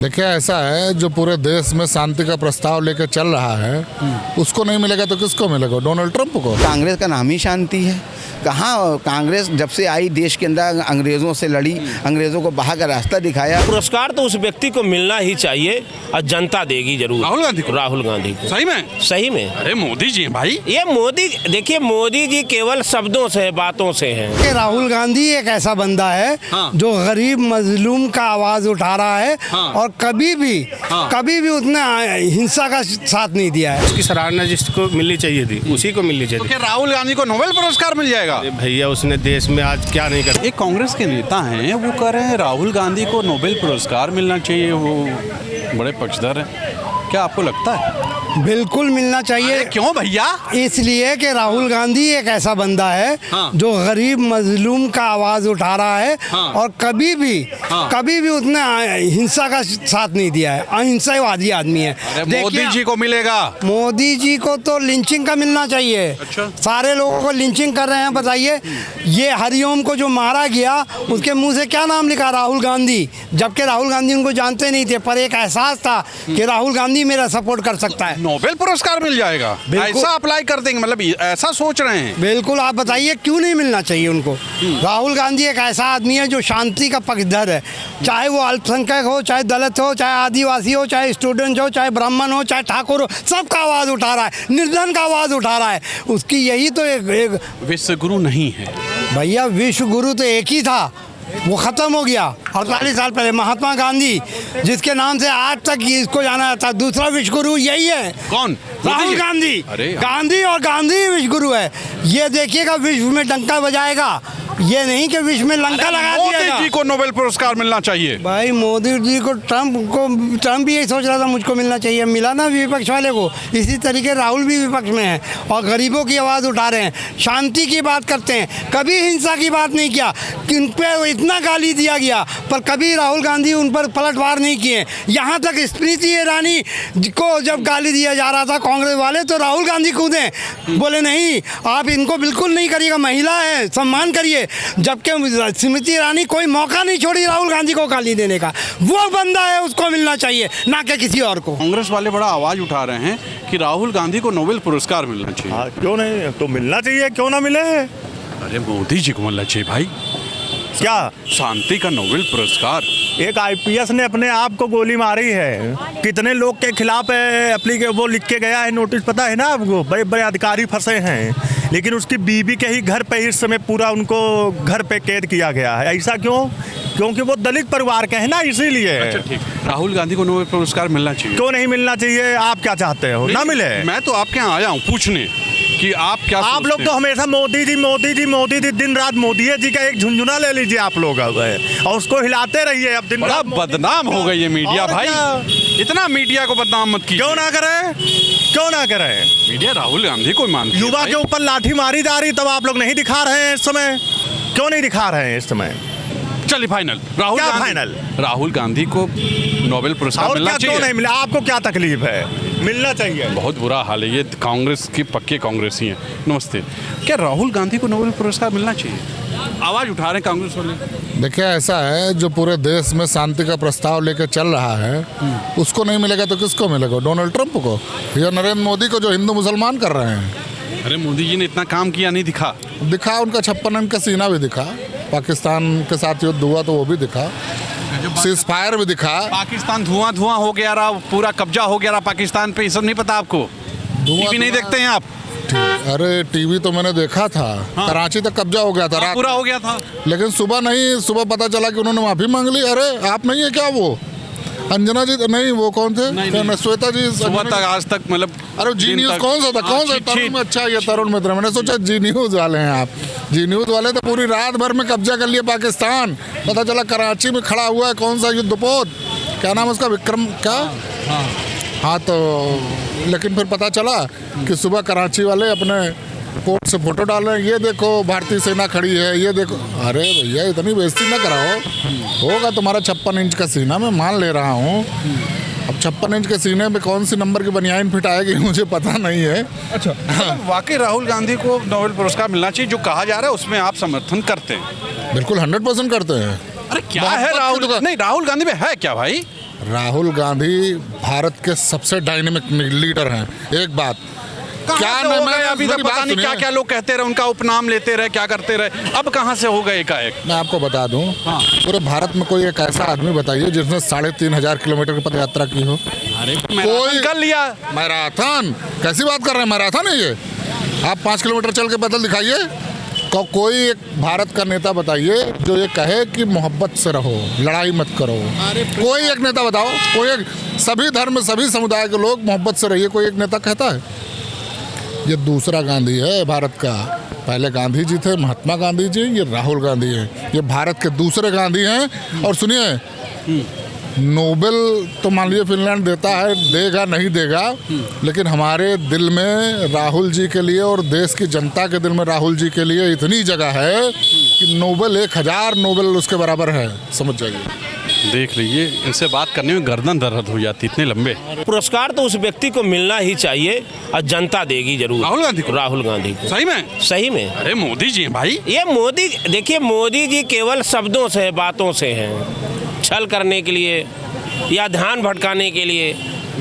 देखिए, ऐसा है जो पूरे देश में शांति का प्रस्ताव लेकर चल रहा है उसको नहीं मिलेगा तो किसको मिलेगा? डोनाल्ड ट्रंप को। कांग्रेस का नाम ही शांति है। कहाँ कांग्रेस जब से आई देश के अंदर अंग्रेज़ों से लड़ी, अंग्रेज़ों को बाहर का रास्ता दिखाया। पुरस्कार तो उस व्यक्ति को मिलना ही चाहिए और जनता देगी जरूर। राहुल गांधी को सही में? सही में। अरे मोदी जी हैं भाई। ये मोदी, देखिए मोदी जी केवल शब्दों से, बातों से हैं। राहुल गांधी एक ऐसा बंदा है जो गरीब मजलूम का आवाज उठा रहा है और कभी भी उसने हिंसा का साथ नहीं दिया है। उसकी सराहना जिसको मिलनी चाहिए थी उसी को मिलनी चाहिए। तो क्या राहुल गांधी को नोबेल पुरस्कार मिल जाएगा? भैया उसने देश में आज क्या नहीं कर। एक कांग्रेस के नेता हैं, वो कह रहे हैं राहुल गांधी को नोबेल पुरस्कार मिलना चाहिए, वो बड़े पक्षधर हैं। क्या आपको लगता है? बिल्कुल मिलना चाहिए। क्यों भैया? इसलिए कि राहुल गांधी एक ऐसा बंदा है जो गरीब मजलूम का आवाज उठा रहा है और कभी भी उसने हिंसा का साथ नहीं दिया है। अहिंसावादी आदमी है। मोदी जी को मिलेगा। मोदी जी को तो लिंचिंग का मिलना चाहिए। अच्छा। सारे लोगों को लिंचिंग कर रहे हैं। बताइए, ये हरिओम को जो मारा गया उसके मुंह से क्या नाम लिखा? राहुल गांधी। जबकि राहुल गांधी उनको जानते नहीं थे, पर एक एहसास था कि राहुल गांधी मेरा सपोर्ट कर सकता है। नोबेल पुरस्कार मिल जाएगा, ऐसा अप्लाई कर देंगे, मतलब ऐसा सोच रहे हैं? बिल्कुल। आप बताइए क्यों नहीं मिलना चाहिए उनको? राहुल गांधी एक ऐसा आदमी है जो शांति का पक्षधर है। चाहे वो अल्पसंख्यक हो, चाहे दलित हो, चाहे आदिवासी हो, चाहे स्टूडेंट हो, चाहे ब्राह्मण हो, चाहे ठाकुर हो, सबका आवाज उठा रहा है, निर्धन का आवाज उठा रहा है। उसकी यही तो एक विश्व गुरु नहीं है भैया। विश्व गुरु तो एक ही था, वो खत्म हो गया 48 साल पहले। महात्मा गांधी, जिसके नाम से आज तक इसको जाना जाता है। दूसरा विश्व गुरु यही है। कौन? राहुल गांधी। अरे गांधी और गांधी विश्व गुरु है। ये देखिएगा विश्व में डंका बजाएगा, ये नहीं कि विश्व में लंका लगा दिया। मोदी जी को नोबेल पुरस्कार मिलना चाहिए। भाई मोदी जी को, ट्रंप भी यही सोच रहा था मुझको मिलना चाहिए, मिला ना विपक्ष वाले को। इसी तरीके राहुल भी विपक्ष में है और गरीबों की आवाज़ उठा रहे हैं, शांति की बात करते हैं, कभी हिंसा की बात नहीं किया। इन पे इतना गाली दिया गया पर कभी राहुल गांधी उन पर पलटवार नहीं किए। यहाँ तक स्मृति ईरानी को जब गाली दिया जा रहा था कांग्रेस वाले, तो राहुल गांधी कूदे, बोले नहीं आप इनको बिल्कुल नहीं करिएगा, महिला है, सम्मान करिए। जबकि स्मृति ईरानी कोई मौका नहीं छोड़ी राहुल गांधी को गाली देने का। वो बंदा है, उसको मिलना चाहिए, ना कि किसी और को। कांग्रेस वाले बड़ा आवाज उठा रहे हैं कि राहुल गांधी को नोबेल पुरस्कार मिलना चाहिए। क्यों नहीं? तो मिलना चाहिए, क्यों ना मिले? अरे मोदी जी को मिलना चाहिए भाई। क्या शांति का नोबेल पुरस्कार? एक आईपीएस ने अपने आप को गोली मारी है। कितने लोग के खिलाफ वो लिख के गया है नोटिस, पता है ना आपको? बड़े बड़े अधिकारी फंसे हैं, लेकिन उसकी बीवी के ही घर पे इस समय पूरा उनको घर पे कैद किया गया है। ऐसा क्यों? क्योंकि वो दलित परिवार के हैं ना, इसीलिए। अच्छा ठीक। राहुल गांधी को नोबेल पुरस्कार मिलना चाहिए। क्यों नहीं मिलना चाहिए? आप क्या चाहते हो? ना मिले? मैं तो आपके यहाँ आया हूँ पूछने कि आप क्या आप लोग तो हमेशा मोदी जी मोदी जी मोदी जी, दिन रात मोदी जी का एक झुंझुना ले लीजिए आप लोग और उसको हिलाते रहिए। अब दिन रात बदनाम हो गई है मीडिया भाई। इतना मीडिया को बदनाम मत कीजिए। क्यों ना करें? क्यों ना करें? मीडिया राहुल गांधी को मानती है। युवा के ऊपर लाठी मारी जा रही, तब आप लोग नहीं दिखा रहे हैं इस समय। क्यों नहीं दिखा रहे हैं इस समय? चलिए फाइनल राहुल गांधी को नोबेल पुरस्कार मिलना चाहिए। क्यों नहीं मिला? आपको क्या तकलीफ है? मिलना चाहिए। बहुत बुरा हाल है, ये कांग्रेस के पक्के कांग्रेसी हैं। नमस्ते। क्या राहुल गांधी को नोबेल पुरस्कार मिलना चाहिए? आवाज उठा रहे हैं कांग्रेस वाले। देखिए, ऐसा है जो पूरे देश में शांति का प्रस्ताव लेकर चल रहा है उसको नहीं मिलेगा तो किसको मिलेगा? डोनाल्ड ट्रंप को या नरेंद्र मोदी को, जो हिंदू मुसलमान कर रहे हैं। अरे मोदी जी ने इतना काम किया, नहीं दिखा? उनका 56 अंक का सीना भी दिखा, पाकिस्तान के साथ युद्ध हुआ तो वो भी दिखा, सीज फायर भी दिखा। पाकिस्तान धुआं हो गया रहा, पूरा कब्जा हो गया रहा पाकिस्तान पे। ये सब नहीं पता आपको? टीवी नहीं देखते हैं आप? अरे टीवी तो मैंने देखा था। कराची तक कब्जा हो गया था, रात पूरा हो गया था। लेकिन सुबह पता चला कि उन्होंने माफी मांग ली। अरे आप नहीं है क्या वो अंजना जी? नहीं, वो कौन थे? श्वेता जी। सुबह तक आज तक मतलब। अरे जी न्यूज कौन सा था? कौन सा तरुण में? अच्छा, ये तरुण मित्र। मैंने सोचा जी न्यूज वाले हैं आप। जी न्यूज वाले तो पूरी रात भर में कब्जा कर लिया पाकिस्तान। पता चला कराची में खड़ा हुआ है कौन सा युद्धपोत, क्या नाम उसका, विक्रम क्या? हाँ तो लेकिन फिर पता चला कि सुबह कराची वाले अपने पोर्ट से फोटो डाल रहे हैं, ये देखो भारतीय सेना खड़ी है, ये देखो। अरे भैया इतनी बेइज्जती ना कराओ। होगा तुम्हारा 56 इंच का सीना, मैं मान ले रहा हूँ। अब 56 इंच के सीने में कौन सी नंबर की बनियान फिट आएगी मुझे पता नहीं है। अच्छा। वाकई राहुल गांधी को नोबेल पुरस्कार मिलना चाहिए जो कहा जा रहा है, उसमें आप समर्थन करते हैं? बिल्कुल 100% करते हैं। अरे क्या है राहुल? नहीं, राहुल गांधी में है क्या भाई? राहुल गांधी भारत के सबसे डायनेमिक लीडर हैं। एक बात क्या नहीं, हो मैं गए अभी तक मेरी बात पता नहीं सुनिए। क्या क्या लोग कहते रहे, उनका उपनाम लेते रहे, क्या करते रहे, अब कहाँ से हो गए एकाएक? मैं आपको बता दूं, पूरे भारत में कोई एक ऐसा आदमी बताइए जिसने 3,500 किलोमीटर की पद यात्रा की हो। अरे मैराथन कर लिया। मैराथन कैसी बात कर रहे हैं? मैराथन है ये? आप 5 किलोमीटर चल के पैदल दिखाइए। कोई एक भारत का नेता बताइए जो ये कहे कि मोहब्बत से रहो, लड़ाई मत करो। कोई एक नेता बताओ, कोई एक, सभी धर्म सभी समुदाय के लोग मोहब्बत से रहिए, कोई एक नेता कहता है? ये दूसरा गांधी है भारत का। पहले गांधी जी थे, महात्मा गांधी जी, ये राहुल गांधी हैं। ये भारत के दूसरे गांधी हैं। और सुनिए, नोबेल तो मान लीजिए फिनलैंड देता है, देगा नहीं देगा, लेकिन हमारे दिल में राहुल जी के लिए और देश की जनता के दिल में राहुल जी के लिए इतनी जगह है कि नोबेल 1000 नोबेल उसके बराबर है, समझ जाइए। देख लीजिए, इनसे बात करने में गर्दन दर्द हो जाती, इतने लंबे। पुरस्कार तो उस व्यक्ति को मिलना ही चाहिए और जनता देगी जरूर। राहुल गांधी को? राहुल गांधी को। सही में? सही में। अरे मोदी जी हैं भाई। ये मोदी, देखिए मोदी जी केवल शब्दों से, बातों से हैं, छल करने के लिए या ध्यान भटकाने के लिए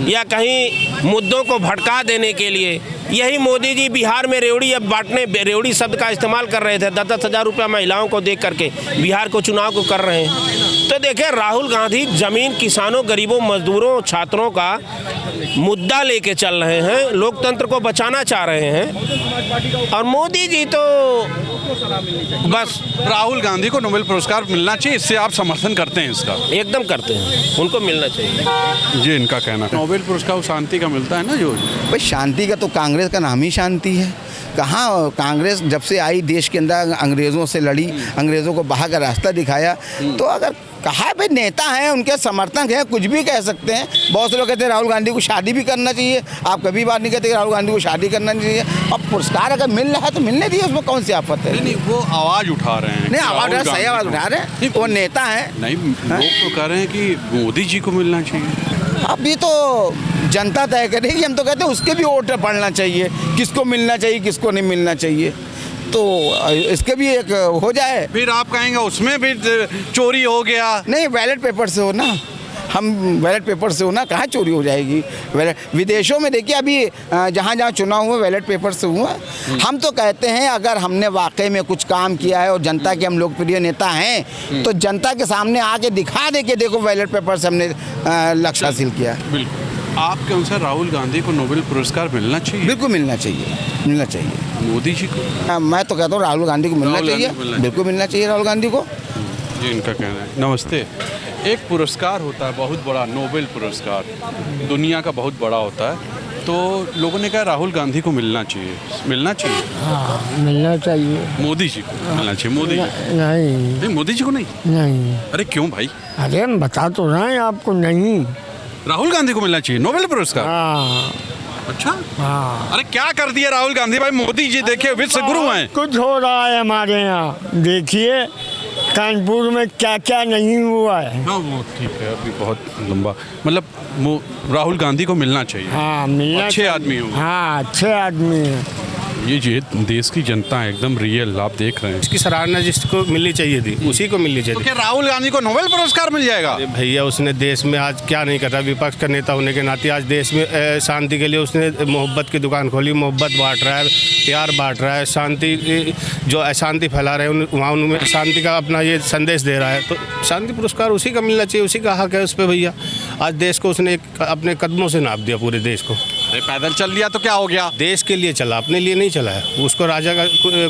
या कहीं मुद्दों को भटका देने के लिए। यही मोदी जी बिहार में रेवड़ी अब बांटने, रेवड़ी शब्द का इस्तेमाल कर रहे थे, 10-10 हज़ार रुपया महिलाओं को देख करके बिहार को चुनाव को कर रहे हैं। तो देखिए राहुल गांधी जमीन, किसानों, गरीबों, मजदूरों, छात्रों का मुद्दा लेके चल रहे हैं, लोकतंत्र को बचाना चाह रहे हैं। और मोदी जी तो बस राहुल गांधी को नोबेल पुरस्कार मिलना चाहिए, इससे आप समर्थन करते हैं इसका? एकदम करते हैं, उनको मिलना चाहिए। ये इनका कहना है। नोबेल पुरस्कार शांति का मिलता है ना जो। भाई शांति का तो कांग्रेस का नाम ही शांति है। कहाँ कांग्रेस जब से आई देश के अंदर अंग्रेज़ों से लड़ी, अंग्रेज़ों को बाहर का रास्ता दिखाया। तो अगर कहा भाई नेता हैं, उनके समर्थक हैं, कुछ भी कह सकते हैं। बहुत से लोग कहते हैं राहुल गांधी को शादी भी करना चाहिए। आप कभी बात नहीं कहते कि राहुल गांधी को शादी करना नहीं चाहिए। अब पुरस्कार अगर मिल रहा है तो मिलने दीजिए, उसमें कौन सी आफत है? नहीं, वो आवाज़ उठा रहे हैं। नहीं, आवाज़ सही आवाज़ उठा रहे हैं, वो नेता है। नहीं, लोग तो कह रहे हैं कि मोदी जी को मिलना चाहिए। अभी तो जनता तय करेगी। हम तो कहते हैं उसके भी वोट पड़ना चाहिए, किसको मिलना चाहिए, किसको नहीं मिलना चाहिए। तो इसके भी एक हो जाए। फिर आप कहेंगे उसमें भी चोरी हो गया। नहीं, बैलेट पेपर से हो ना, हम बैलेट पेपर से हो ना, कहाँ चोरी हो जाएगी? विदेशों में देखिए अभी जहाँ जहाँ चुनाव हुए बैलेट पेपर से हुआ। हम तो कहते हैं अगर हमने वाकई में कुछ काम किया है और जनता के हम लोकप्रिय नेता हैं तो जनता के सामने आके दिखा दे के देखो बैलेट पेपर से हमने लक्ष्य हासिल किया। बिल्कुल। आपके अनुसार राहुल गांधी को नोबेल पुरस्कार मिलना चाहिए? बिल्कुल मिलना चाहिए, मिलना चाहिए। मोदी जी को? मैं तो कहता हूँ राहुल गांधी को मिलना चाहिए, बिल्कुल मिलना चाहिए राहुल गांधी को। ये इनका कहना है। नमस्ते। एक पुरस्कार होता है बहुत बड़ा, नोबेल पुरस्कार दुनिया का बहुत बड़ा होता है, तो लोगों ने कहा राहुल गांधी को मिलना चाहिए। मिलना चाहिए? हाँ, मिलना चाहिए। मोदी जी को मिलना चाहिए? मोदी जी नहीं, मोदी जी को नहीं? नहीं। अरे क्यों भाई? अरे हम बता तो रहे हैं आपको, नहीं। राहुल गांधी को मिलना चाहिए नोबेल पुरस्कार? हाँ। अच्छा। हाँ। अरे क्या कर दिया राहुल गांधी भाई? मोदी जी देखिए विश्व गुरु हैं। कुछ हो रहा है हमारे यहाँ, देखिए कानपुर में क्या क्या नहीं हुआ है। हाँ वो ठीक है, अभी बहुत लंबा, मतलब राहुल गांधी को मिलना चाहिए। हाँ, मिलना अच्छे आदमी हो। हाँ, अच्छे आदमी हैं। ये देश की जनता है एकदम रियल, आप देख रहे हैं। इसकी सराहना जिसको मिलनी चाहिए थी उसी को मिलनी चाहिए तो थी। क्या राहुल गांधी को नोबेल पुरस्कार मिल जाएगा? अरे भैया, उसने देश में आज क्या नहीं कर रहा, विपक्ष का नेता होने के नाते आज देश में शांति के लिए उसने मोहब्बत की दुकान खोली, मोहब्बत बांट रहा है, प्यार बांट रहा है, शांति, जो अशांति फैला रहे हैं वहाँ उनमें शांति का अपना ये संदेश दे रहा है। तो शांति पुरस्कार उसी का मिलना चाहिए, उसी का हक है उस पर भैया। आज देश को उसने अपने कदमों से नाप दिया, पूरे देश को। अरे पैदल चल लिया तो क्या हो गया? देश के लिए चला, अपने लिए नहीं चला है। उसको राजा का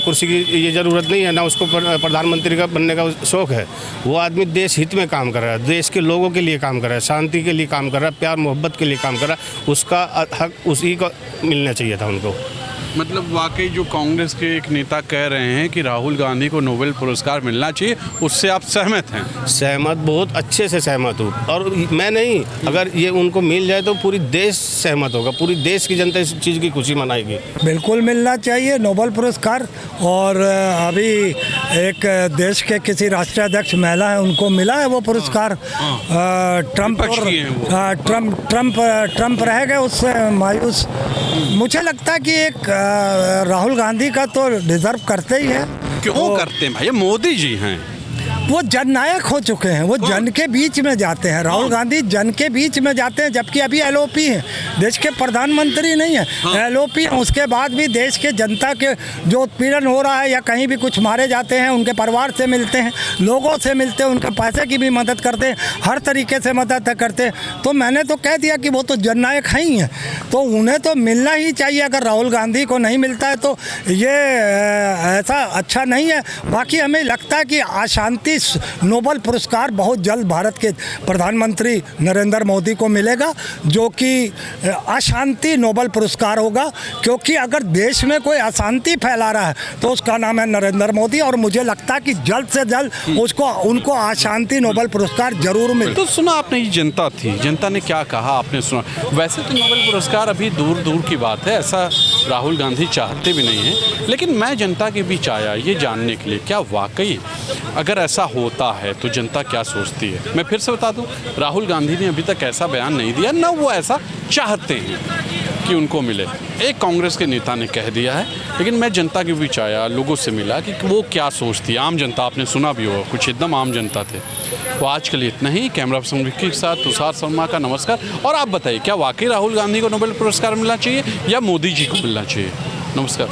कुर्सी की ये ज़रूरत नहीं है, ना उसको प्रधानमंत्री का बनने का शौक़ है। वो आदमी देश हित में काम कर रहा है, देश के लोगों के लिए काम कर रहा है, शांति के लिए काम कर रहा है, प्यार मोहब्बत के लिए काम कर रहा है। उसका हक उसी को मिलना चाहिए था उनको। मतलब वाकई जो कांग्रेस के एक नेता कह रहे हैं कि राहुल गांधी को नोबेल पुरस्कार मिलना चाहिए, उससे आप सहमत हैं? सहमत, बहुत अच्छे से सहमत हूँ। और मैं नहीं, अगर ये उनको मिल जाए तो पूरी देश सहमत होगा, पूरी देश की जनता इस चीज़ की खुशी मनाएगी। बिल्कुल मिलना चाहिए नोबेल पुरस्कार। और अभी एक देश के किसी राष्ट्राध्यक्ष महिला है, उनको मिला है वो पुरस्कार। ट्रम्प ट्रम्प रह गए उससे मायूस। मुझे लगता है कि एक राहुल गांधी का तो डिजर्व करते ही है। क्यों करते हैं भाई? मोदी जी हैं। वो जननायक हो चुके हैं, वो जन के बीच में जाते हैं। राहुल गांधी जन के बीच में जाते हैं, जबकि अभी एलओपी हैं, देश के प्रधानमंत्री नहीं है, एलओपी हैं। उसके बाद भी देश के जनता के जो उत्पीड़न हो रहा है या कहीं भी कुछ मारे जाते हैं, उनके परिवार से मिलते हैं, लोगों से मिलते हैं, उनके पैसे की भी मदद करते हैं, हर तरीके से मदद करते हैं। तो मैंने तो कह दिया कि वो तो जननायक हैं ही हैं, तो उन्हें तो मिलना ही चाहिए। अगर राहुल गांधी को नहीं मिलता है तो ये ऐसा अच्छा नहीं है। बाकी हमें लगता है कि अशांति नोबेल पुरस्कार बहुत जल्द भारत के प्रधानमंत्री नरेंद्र मोदी को मिलेगा, जो कि अशांति नोबेल पुरस्कार होगा। क्योंकि अगर देश में कोई अशांति फैला रहा है तो उसका नाम है नरेंद्र मोदी, और मुझे लगता है कि जल्द से जल्द उनको अशांति नोबेल पुरस्कार जरूर मिले। तो सुना आपने, ये जनता थी, जनता ने क्या कहा आपने सुना। वैसे तो नोबेल पुरस्कार अभी दूर दूर की बात है, ऐसा राहुल गांधी चाहते भी नहीं हैं, लेकिन मैं जनता के बीच आया ये जानने के लिए क्या वाकई अगर ऐसा होता है तो जनता क्या सोचती है। मैं फिर से बता दूं, राहुल गांधी ने अभी तक ऐसा बयान नहीं दिया, न वो ऐसा चाहते हैं कि उनको मिले। एक कांग्रेस के नेता ने कह दिया है, लेकिन मैं जनता के बीच आया, लोगों से मिला कि वो क्या सोचती है। आम जनता, आपने सुना भी होगा, कुछ एकदम आम जनता थे। तो आज के लिए इतना ही। कैमरा पर्सन विक्की के साथ तुषार शर्मा का नमस्कार। और आप बताइए, क्या वाकई राहुल गांधी को नोबेल पुरस्कार मिलना चाहिए या मोदी जी को मिलना चाहिए? नमस्कार।